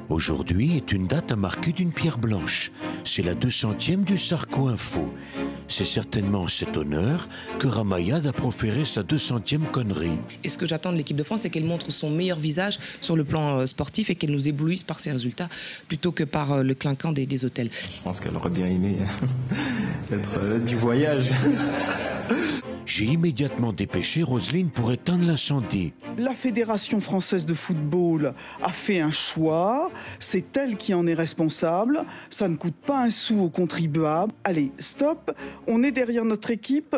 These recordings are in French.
Aujourd'hui est une date à marquer d'une pierre blanche. C'est la 200e du Sarco Info. C'est certainement cet honneur que Ramayad a proféré sa 200e connerie. Et ce que j'attends de l'équipe de France, c'est qu'elle montre son meilleur visage sur le plan sportif et qu'elle nous éblouisse par ses résultats plutôt que par le clinquant des hôtels. Je pense qu'elle aurait bien aimé être du voyage. J'ai immédiatement dépêché Roselyne pour éteindre l'incendie. La Fédération française de football a fait un choix, c'est elle qui en est responsable, ça ne coûte pas un sou aux contribuables. Allez, stop, on est derrière notre équipe,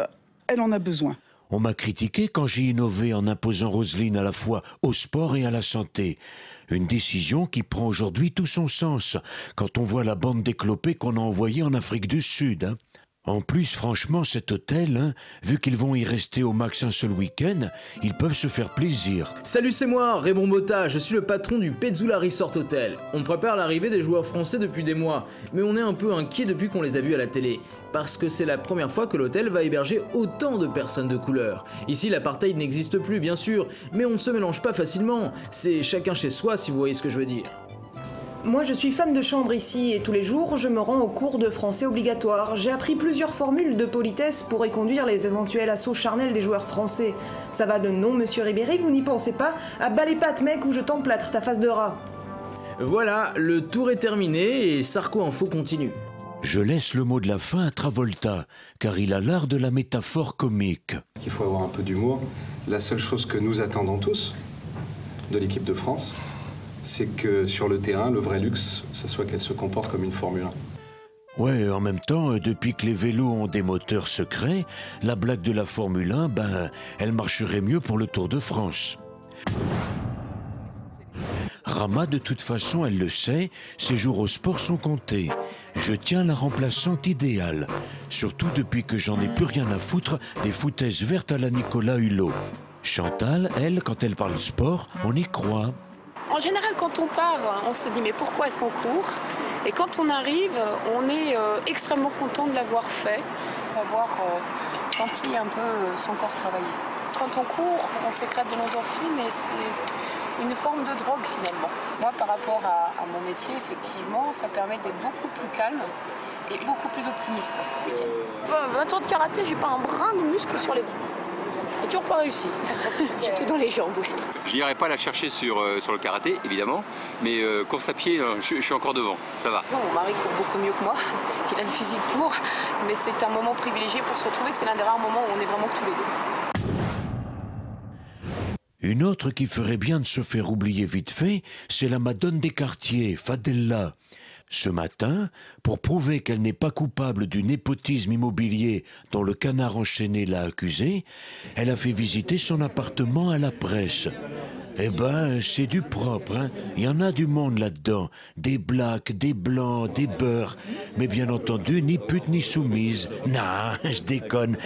elle en a besoin. On m'a critiqué quand j'ai innové en imposant Roselyne à la fois au sport et à la santé. Une décision qui prend aujourd'hui tout son sens quand on voit la bande d'éclopés qu'on a envoyée en Afrique du Sud. En plus, franchement, cet hôtel, vu qu'ils vont y rester au max un seul week-end, ils peuvent se faire plaisir. Salut, c'est moi, Raymond Botta, je suis le patron du Pezzula Resort Hotel. On prépare l'arrivée des joueurs français depuis des mois, mais on est un peu inquiet depuis qu'on les a vus à la télé. Parce que c'est la première fois que l'hôtel va héberger autant de personnes de couleur. Ici, l'apartheid n'existe plus, bien sûr, mais on ne se mélange pas facilement. C'est chacun chez soi, si vous voyez ce que je veux dire. Moi, je suis femme de chambre ici et tous les jours, je me rends au cours de français obligatoire. J'ai appris plusieurs formules de politesse pour reconduire les éventuels assauts charnels des joueurs français. Ça va de non, monsieur Ribéry, vous n'y pensez pas, à bas les pattes, mec, ou je t'emplâtre ta face de rat. Voilà, le tour est terminé et Sarco Info continue. Je laisse le mot de la fin à Travolta, car il a l'art de la métaphore comique. Il faut avoir un peu d'humour. La seule chose que nous attendons tous de l'équipe de France, c'est que sur le terrain, le vrai luxe, ça soit qu'elle se comporte comme une Formule 1. Ouais, en même temps, depuis que les vélos ont des moteurs secrets, la blague de la Formule 1, elle marcherait mieux pour le Tour de France. Rama, de toute façon, elle le sait, ses jours au sport sont comptés. Je tiens la remplaçante idéale, surtout depuis que j'en ai plus rien à foutre des foutaises vertes à la Nicolas Hulot. Chantal, elle, quand elle parle sport, on y croit. En général, quand on part, on se dit mais pourquoi est-ce qu'on court? Et quand on arrive, on est extrêmement content de l'avoir fait, d'avoir senti un peu son corps travailler. Quand on court, on sécrète de l'endorphine et c'est une forme de drogue finalement. Moi, par rapport à mon métier, effectivement, ça permet d'être beaucoup plus calme et beaucoup plus optimiste. 20 ans de karaté, j'ai pas un brin de muscle sur les bras. J'ai toujours pas réussi. J'ai tout dans les jambes, oui. Je n'irai pas la chercher sur le karaté, évidemment, mais course à pied, je suis encore devant, ça va. Non, mon mari court beaucoup mieux que moi, il a le physique pour, mais c'est un moment privilégié pour se retrouver, c'est l'un des rares moments où on est vraiment que tous les deux. Une autre qui ferait bien de se faire oublier vite fait, c'est la Madone des quartiers, Fadella. Ce matin, pour prouver qu'elle n'est pas coupable du népotisme immobilier dont le Canard enchaîné l'a accusée, elle a fait visiter son appartement à la presse. Eh ben, c'est du propre, hein. Il y en a du monde là-dedans. Des blacks, des blancs, des beurs. Mais bien entendu, ni pute ni soumise. Non, je déconne.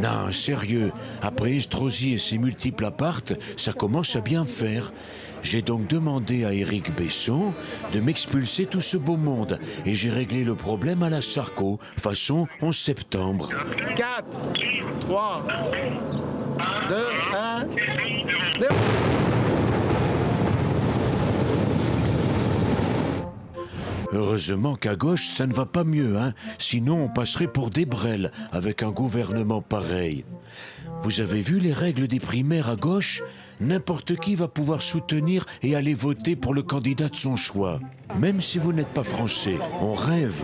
Non, sérieux. Après Estrosi et ses multiples appartes, ça commence à bien faire. J'ai donc demandé à Éric Besson de m'expulser tout ce beau monde. Et j'ai réglé le problème à la Sarco, façon 11 septembre. 4, 3, 2, 1, 0. Heureusement qu'à gauche, ça ne va pas mieux, hein. Sinon, on passerait pour des brels avec un gouvernement pareil. Vous avez vu les règles des primaires à gauche? N'importe qui va pouvoir soutenir et aller voter pour le candidat de son choix. Même si vous n'êtes pas français, on rêve.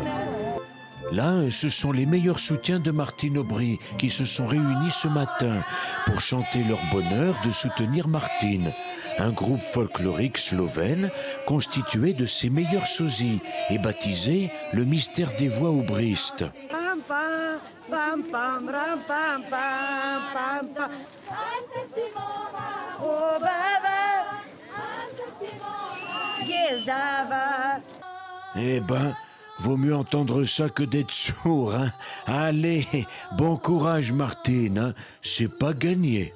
Là, ce sont les meilleurs soutiens de Martine Aubry qui se sont réunis ce matin pour chanter leur bonheur de soutenir Martine, un groupe folklorique slovène constitué de ses meilleurs sosies et baptisé le Mystère des voix aubristes. Eh ben, vaut mieux entendre ça que d'être sourd, hein. Allez, bon courage Martine, hein. C'est pas gagné.